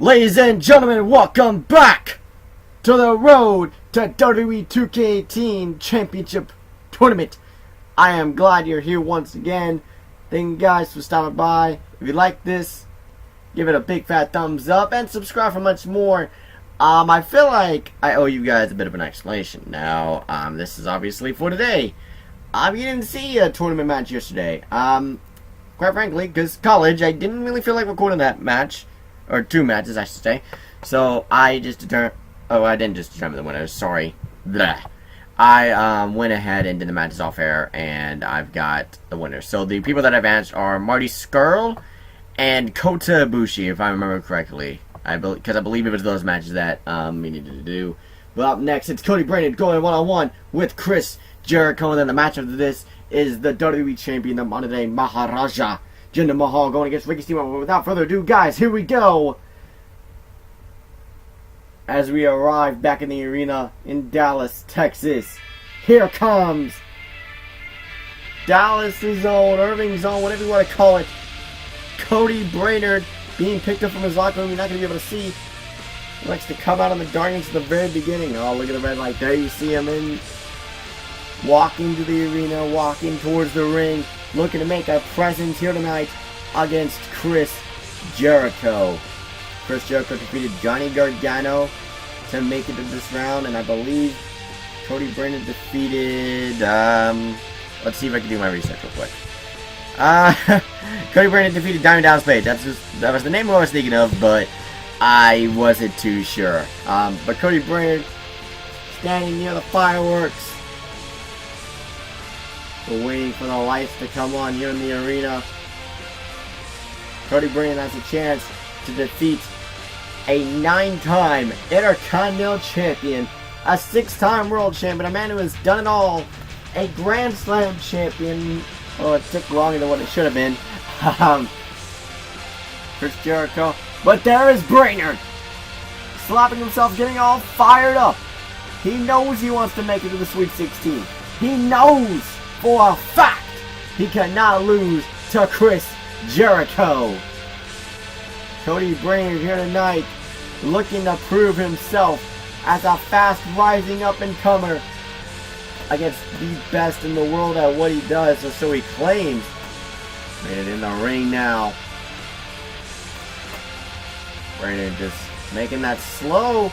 Ladies and gentlemen, welcome back to the road to WWE 2K18 Championship Tournament. I am glad you're here once again. Thank you guys for stopping by. If you like this, give it a big fat thumbs up and subscribe for much more. I feel like I owe you guys a bit of an explanation now. This is obviously for today. You didn't see a tournament match yesterday. Quite frankly, because college, I didn't really feel like recording that match. Or two matches, I should say. So, I just determined... Oh, I didn't just determine the winner. Sorry. Blah. I went ahead and did the matches off air, and I've got the winner. So, the people that I've answered are Marty Skrull and Kota Ibushi, if I remember correctly. Because I believe it was those matches that we needed to do. But up next, it's Cody Brainerd going one-on-one with Chris Jericho. And then the match after this is the WWE Champion, the Monday Night Maharaja, Jinder Mahal, going against Ricky Steamboat. But without further ado, guys, here we go. As we arrive back in the arena in Dallas, Texas. Here comes Dallas' own, Irving's own, whatever you want to call it, Cody Brainerd, being picked up from his locker room. You're not going to be able to see. He likes to come out on the darkness at the very beginning. Oh, look at the red light. There you see him in, walking to the arena, walking towards the ring, looking to make a presence here tonight against Chris Jericho. Chris Jericho defeated Johnny Gargano to make it to this round, and I believe Cody Brainerd defeated, let's see if I can do my research real quick. Cody Brainerd defeated Diamond Dallas Page. That was the name I was thinking of, but I wasn't too sure. But Cody Brainerd standing near the fireworks. We're waiting for the lights to come on here in the arena. Cody Brainerd has a chance to defeat a 9-time Intercontinental Champion, a 6-time World Champion, a man who has done it all, a Grand Slam Champion. Oh, it took longer than what it should have been. Chris Jericho. But there is Brainerd, slapping himself, getting all fired up. He knows he wants to make it to the Sweet 16. He knows for a fact he cannot lose to Chris Jericho. Cody Brainerd here tonight, looking to prove himself as a fast rising up and comer against the best in the world at what he does, or so he claims. Brainerd in the ring now. Brainerd just making that slow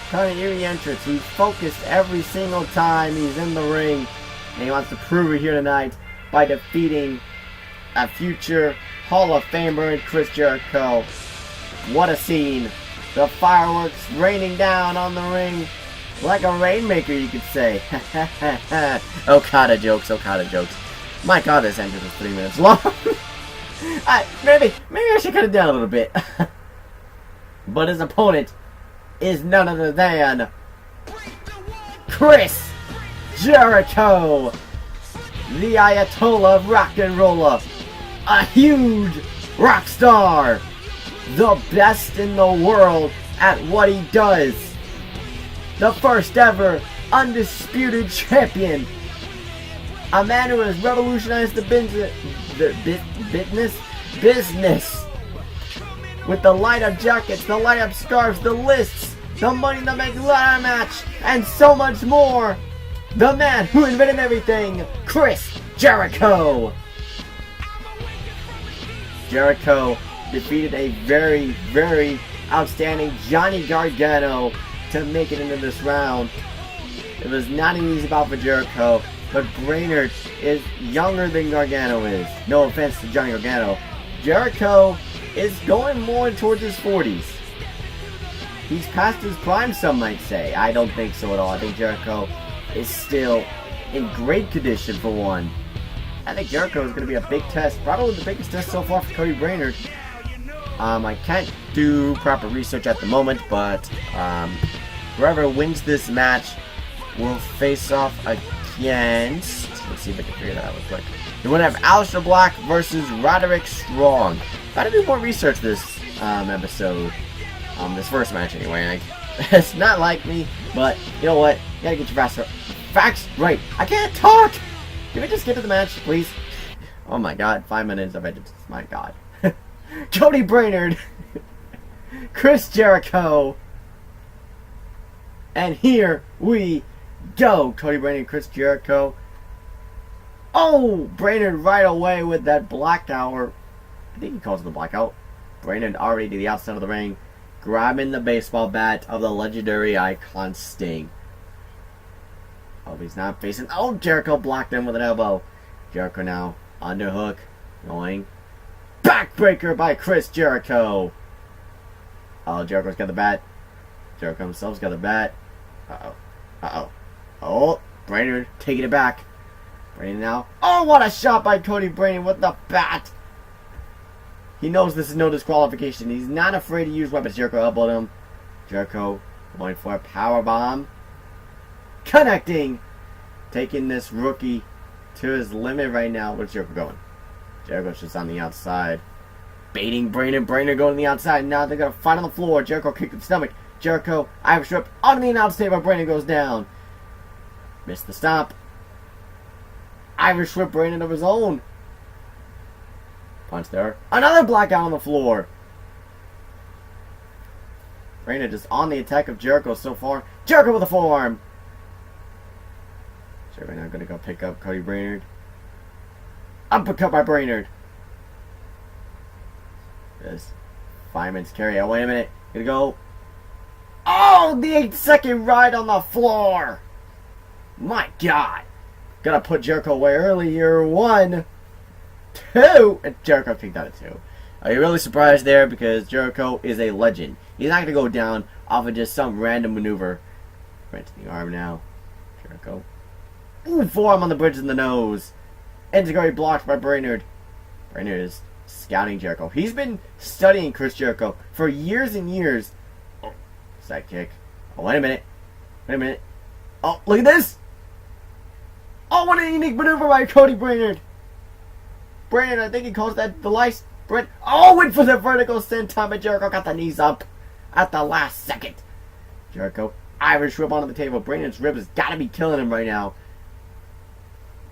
kind of eerie entrance. He's focused every single time he's in the ring. And he wants to prove it here tonight by defeating a future Hall of Famer in Chris Jericho. What a scene. The fireworks raining down on the ring like a rainmaker, you could say. Okada jokes, Okada jokes. My God, this entrance was 3 minutes long. Maybe I should cut it down a little bit. But his opponent is none other than Chris Jericho, the Ayatollah of rock and roller, a huge rock star, the best in the world at what he does, the first ever undisputed champion, a man who has revolutionized the business with the light-up jackets, the light-up scarves, the lists, the Money in the Bank ladder match, and so much more. The man who invented everything, Chris Jericho. Jericho defeated a very, very outstanding Johnny Gargano to make it into this round. It was not an easy bout for Jericho, but Brainerd is younger than Gargano is. No offense to Johnny Gargano. Jericho is going more towards his 40s. He's past his prime, some might say. I don't think so at all. I think Jericho is still in great condition for one. I think Jericho is going to be a big test. Probably the biggest test so far for Cody Brainerd. I can't do proper research at the moment, but whoever wins this match will face off against... Let's see if I can figure that out real quick. We're going to have Aleister Black versus Roderick Strong. Gotta do more research this episode. This first match anyway. It's not like me, but you know what? You gotta get your facts right. I can't talk! Can we just get to the match, please? Oh my God, 5 minutes of it. My God. Cody Brainerd Chris Jericho. And here we go. Cody Brainerd and Chris Jericho. Oh, Brainerd right away with that blackout. I think he calls it the blackout. Brainerd already to the outside of the ring, grabbing the baseball bat of the legendary icon Sting. Oh, he's not facing. Oh, Jericho blocked him with an elbow. Jericho now underhook, going backbreaker by Chris Jericho. Oh, Jericho's got the bat. Jericho himself's got the bat. Oh, Brainerd taking it back. Brainerd now. Oh, what a shot by Cody Brainerd with the bat. He knows this is no disqualification. He's not afraid to use weapons. Jericho elbowed him. Jericho going for a power bomb. Connecting. Taking this rookie to his limit right now. Where's Jericho going? Jericho's just on the outside. Baiting Brainerd. Brainerd going to the outside. Now they're going to fight on the floor. Jericho kicked the stomach. Jericho, Irish whip on the announce table. Brainerd goes down. Missed the stop. Irish whip Brainerd of his own. Punch there. Another blackout on the floor. Brainerd just on the attack of Jericho so far. Jericho with a forearm. Jericho now going to go pick up Cody Brainerd. Uppercut by Brainerd. This fireman's carry. Oh, wait a minute. Gonna go. Oh, the 8-second ride on the floor. My God. Gonna put Jericho away early here. 1, 2. And Jericho kicked out at 2. Are you really surprised there? Because Jericho is a legend. He's not going to go down off of just some random maneuver. Right to the arm now. Jericho. Ooh, forearm on the bridge in the nose. Enzuigiri blocked by Brainerd. Brainerd is scouting Jericho. He's been studying Chris Jericho for years and years. Oh, side kick. Oh, wait a minute. Wait a minute. Oh, look at this. Oh, what a unique maneuver by Cody Brainerd. Brainerd, I think he calls that the lice. Oh, went for the vertical senton, but Jericho got the knees up at the last second. Jericho, Irish whip onto the table. Brainerd's rib has got to be killing him right now.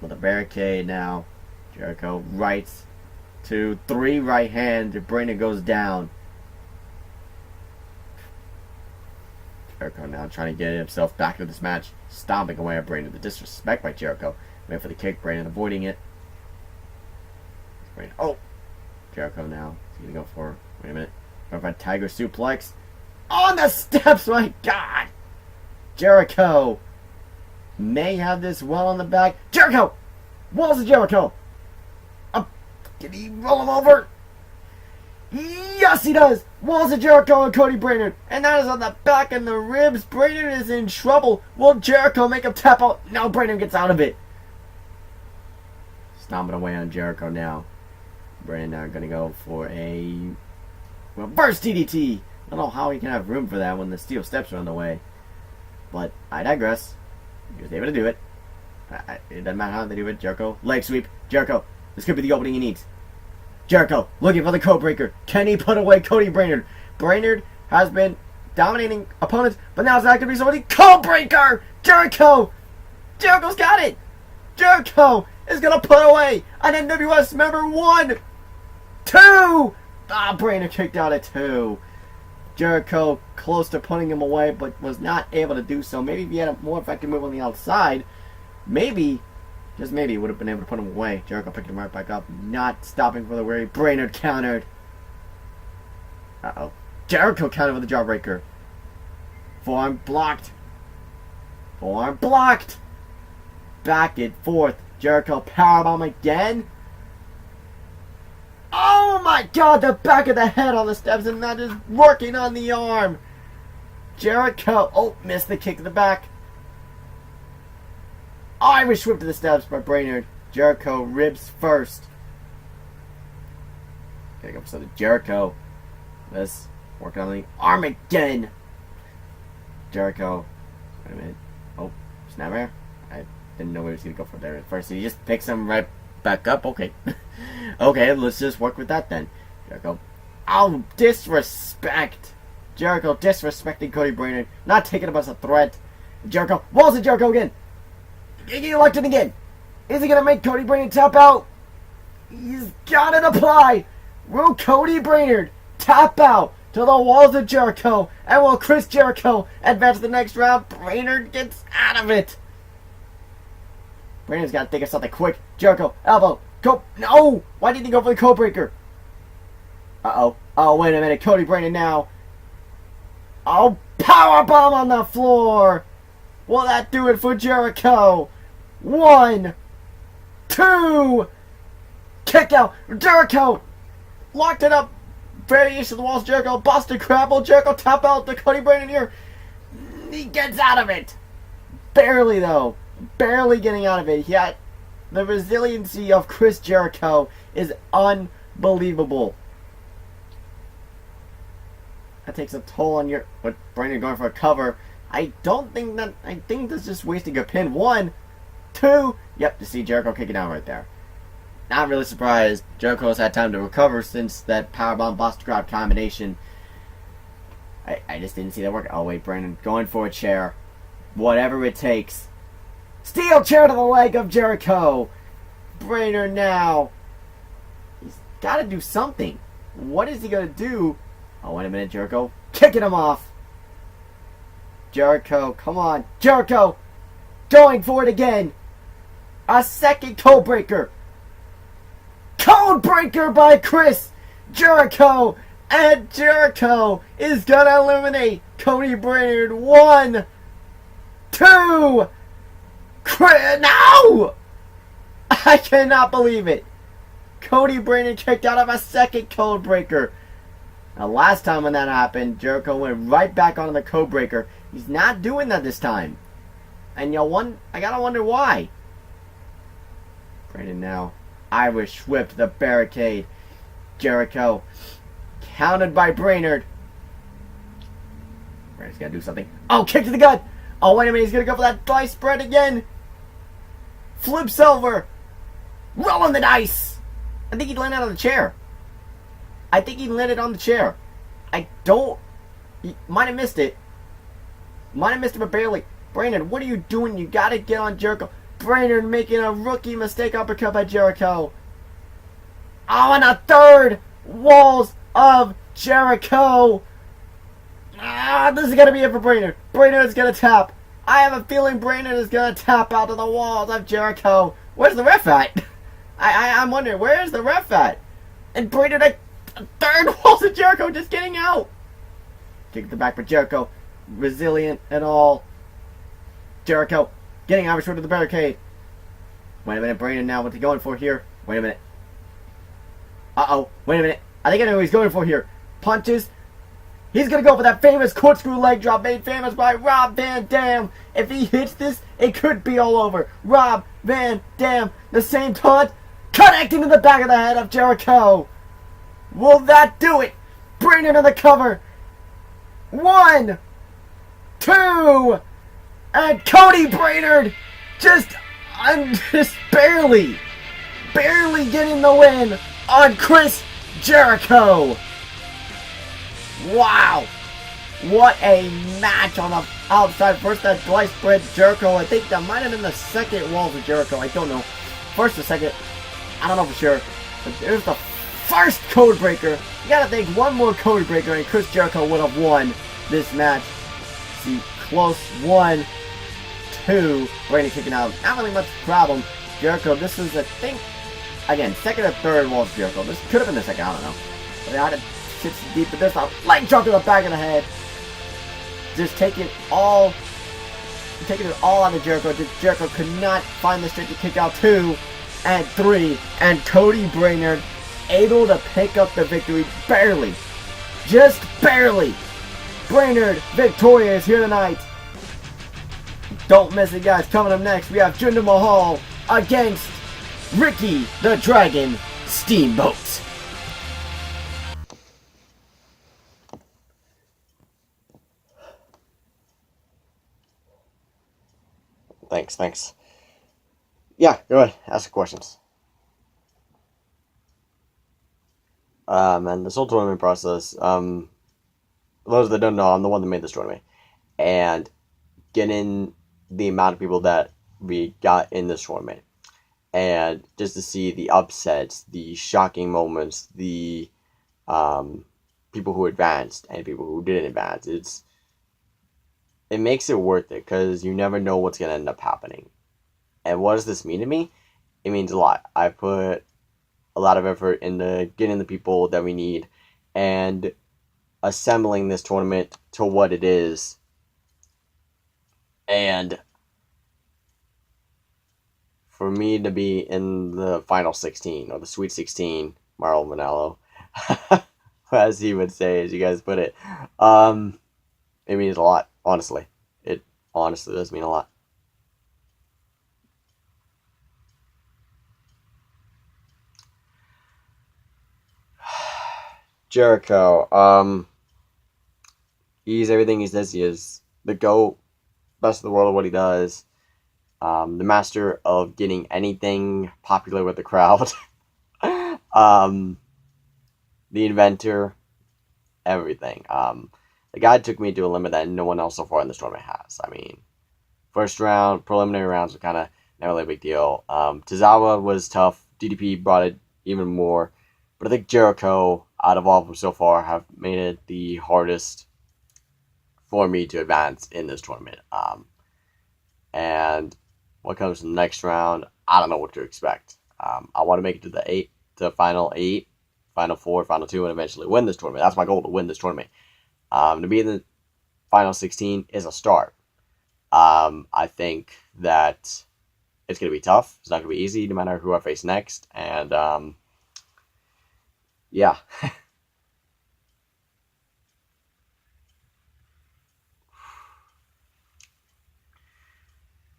With a barricade now. Jericho rights, 2, 3 right hand. Brainerd goes down. Jericho now trying to get himself back into this match. Stomping away at Brainerd. The disrespect by Jericho. Went for the kick. Brainerd avoiding it. Brainerd. Oh! Jericho now. He's going to go for, wait a minute. Go for a tiger suplex. On the steps! My God! Jericho may have this well on the back. Jericho! Walls of Jericho! Did he roll him over? Yes, he does! Walls of Jericho and Cody Brainerd. And that is on the back and the ribs. Brainerd is in trouble. Will Jericho make him tap out? No, Brainerd gets out of it. Stomping away on Jericho now. Brainerd now going to go for a reverse DDT. I don't know how he can have room for that when the steel steps are on the way. But I digress. He was able to do it. It doesn't matter how they do it. Jericho, leg sweep. Jericho, this could be the opening he needs. Jericho, looking for the code breaker. Can he put away Cody Brainerd? Brainerd has been dominating opponents, but now it's not going to be somebody. Code breaker! Jericho! Jericho's got it! Jericho is going to put away an NWS member. 1, 2! Ah, Brainerd kicked out at 2. Jericho close to putting him away, but was not able to do so. Maybe if he had a more effective move on the outside, maybe, just maybe, would have been able to put him away. Jericho picked him right back up, not stopping for the worry. Brainerd countered. Uh-oh. Jericho countered with a jawbreaker. Forearm blocked. Forearm blocked. Back and forth. Jericho powerbomb again. Oh my God, the back of the head on the steps, and that is working on the arm. Jericho, oh, missed the kick to the back. Irish whip to the steps by Brainerd. Jericho ribs first. Gotta go for the Jericho. This working on the arm again. Jericho. Wait a minute. Oh, snapmare. I didn't know where he was gonna go for there at first. He just picks him right back up. Okay. Okay, let's just work with that then. Jericho. Oh, disrespect. Jericho disrespecting Cody Brainerd. Not taking him as a threat. Jericho. Walls of Jericho again. He elected again. Is he going to make Cody Brainerd tap out? He's got it applied. Will Cody Brainerd tap out to the walls of Jericho. And will Chris Jericho advance to the next round? Brainerd gets out of it. Brainerd's got to think of something quick. Jericho, elbow, go. No! Why didn't he go for the code breaker? Uh-oh. Oh, wait a minute. Cody Brainerd now. Oh, powerbomb on the floor. Will that do it for Jericho? 1, 2. Kick out. Jericho locked it up. Variation of the walls. Jericho. Boston Crabble. Jericho tap out to Cody Brainerd here. He gets out of it. Barely, though. Barely getting out of it. Yet, the resiliency of Chris Jericho is unbelievable. That takes a toll on your... But Brainerd going for a cover. I think that's just wasting a pin. 1, 2. Yep, to see Jericho kicking out right there. Not really surprised. Jericho's had time to recover since that powerbomb Boston Crab combination. I just didn't see that work. Oh, wait, Brainerd going for a chair. Whatever it takes. Steel chair to the leg of Jericho. Brainerd now. He's got to do something. What is he going to do? Oh, wait a minute, Jericho. Kicking him off. Jericho, come on. Jericho. Going for it again. A second code breaker. Code breaker by Chris Jericho. And Jericho is going to eliminate Cody Brainerd. 1, 2. No! I cannot believe it. Cody Brainerd kicked out of a second code breaker. Now, last time when that happened, Jericho went right back onto the code breaker. He's not doing that this time. And I gotta wonder why. Brainerd now. Irish whip to the barricade. Jericho. Counted by Brainerd. Brainerd's gotta do something. Oh, kick to the gut. Oh, wait a minute. He's gonna go for that dice spread again. Flips over. Rolling the dice. I think he landed on the chair. I think he landed on the chair. He might have missed it. Might have missed it, but barely. Brainerd, what are you doing? You gotta get on Jericho. Brainerd making a rookie mistake uppercut by Jericho. Oh, and a third. Walls of Jericho. This is gonna be it for Brainerd. Brainerd is gonna tap. I have a feeling Brainerd is gonna tap out of the walls of Jericho. Where's the ref at? I'm wondering, where's the ref at? And Brainerd, a third walls of Jericho just getting out. Kick the back for Jericho. Resilient and all. Jericho getting Irish to the barricade. Wait a minute, Brainerd now. What's he going for here? Wait a minute. Uh-oh. Wait a minute. I think I know what he's going for here. Punches. He's going to go for that famous corkscrew leg drop made famous by Rob Van Dam. If he hits this, it could be all over. Rob Van Dam. The same taunt. Connecting to the back of the head of Jericho. Will that do it? Brainerd on the cover. 1, 2. And Cody Brainerd just barely getting the win on Chris Jericho. Wow. What a match on the outside. First that dice spread Jericho. I think that might have been the second walls of Jericho. I don't know. First or second. I don't know for sure. But there's the first code breaker. You gotta think one more code breaker and Chris Jericho would have won this match. See, close. 1, 2. Brainerd kicking out. Not really much problem. Jericho, this is, I think, again, second or third walls of Jericho. This could have been the second, I don't know. But they had to sit deep, but there's a leg drop to the back of the head. Just taking it all out of Jericho. Jericho could not find the strength to kick out 2 and 3. And Cody Brainerd able to pick up the victory barely. Just barely. Brainerd victorious here tonight. Don't miss it, guys. Coming up next, we have Jinder Mahal against Ricky the Dragon Steamboat. Thanks. Yeah, go ahead. Ask the questions. And this whole tournament process, those that don't know, I'm the one that made this tournament. And getting the amount of people that we got in this tournament. And just to see the upsets, the shocking moments, the people people who advanced and people who didn't advance. It makes it worth it because you never know what's gonna end up happening. And what does this mean to me? It means a lot. I put a lot of effort into getting the people that we need and assembling this tournament to what it is. And for me to be in the final 16 or the Sweet 16, Marlo Manello, as he would say, as you guys put it, it means a lot, honestly. It honestly does mean a lot. Jericho, he's everything he says he is. The GOAT, best in the world at what he does. The master of getting anything popular with the crowd. The inventor, everything. The guy took me to a limit that no one else so far in this tournament has. I mean, first round, preliminary rounds were kind of not really a big deal. Tozawa was tough. DDP brought it even more. But I think Jericho, out of all of them so far, have made it the hardest for me to advance in this tournament. And what comes in the next round, I don't know what to expect. I want to make it to the final 8, final 4, final 2, and eventually win this tournament. That's my goal, to win this tournament. To be in the final 16 is a start. I think that it's going to be tough. It's not going to be easy no matter who I face next. And, yeah.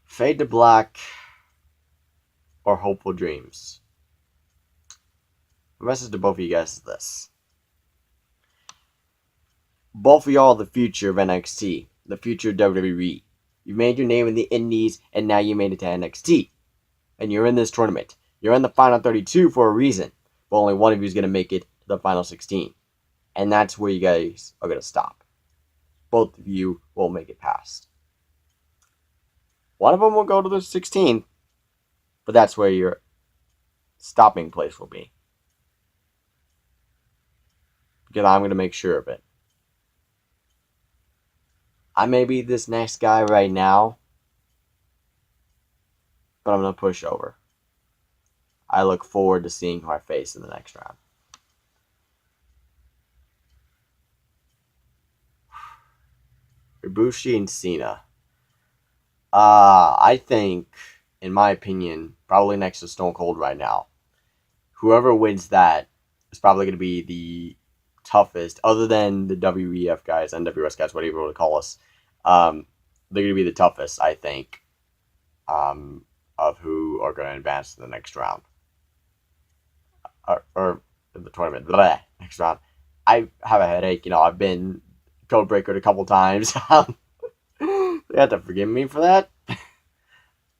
Fade to Black or Hopeful Dreams. My message to both of you guys is this. Both of y'all are the future of NXT, the future of WWE. You made your name in the Indies, and now you made it to NXT. And you're in this tournament. You're in the final 32 for a reason, but only one of you is going to make it to the final 16. And that's where you guys are going to stop. Both of you will make it past. One of them will go to the 16, but that's where your stopping place will be. Because I'm going to make sure of it. I may be this next guy right now, but I'm going to push over. I look forward to seeing who I face in the next round. Ibushi and Cena. I think, in my opinion, probably next to Stone Cold right now. Whoever wins that is probably going to be the toughest, other than the WEF guys, NWS guys, whatever you want to call us. They're going to be the toughest, I think, of who are going to advance to the next round. Or the tournament. Next round. I have a headache. I've been code breakered a couple times. They have to forgive me for that.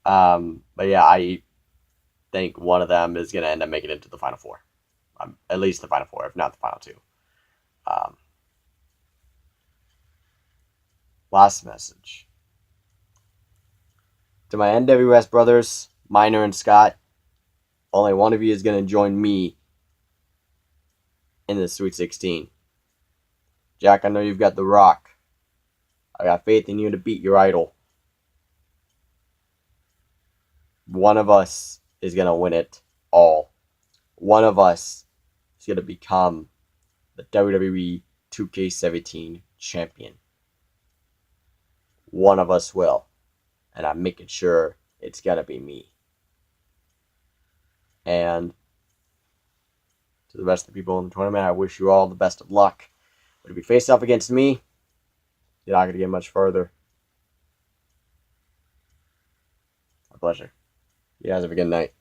But yeah, I think one of them is going to end up making it to the final 4. At least the final 4, if not the final 2. Last message. To my NWS brothers, Minor and Scott, only one of you is going to join me in the Sweet 16. Jack, I know you've got the Rock. I got faith in you to beat your idol. One of us is going to win it all. One of us is going to become the WWE 2K17 champion. One of us will. And I'm making sure it's going to be me. And to the rest of the people in the tournament, I wish you all the best of luck. But if you face off against me, you're not going to get much further. My pleasure. You guys have a good night.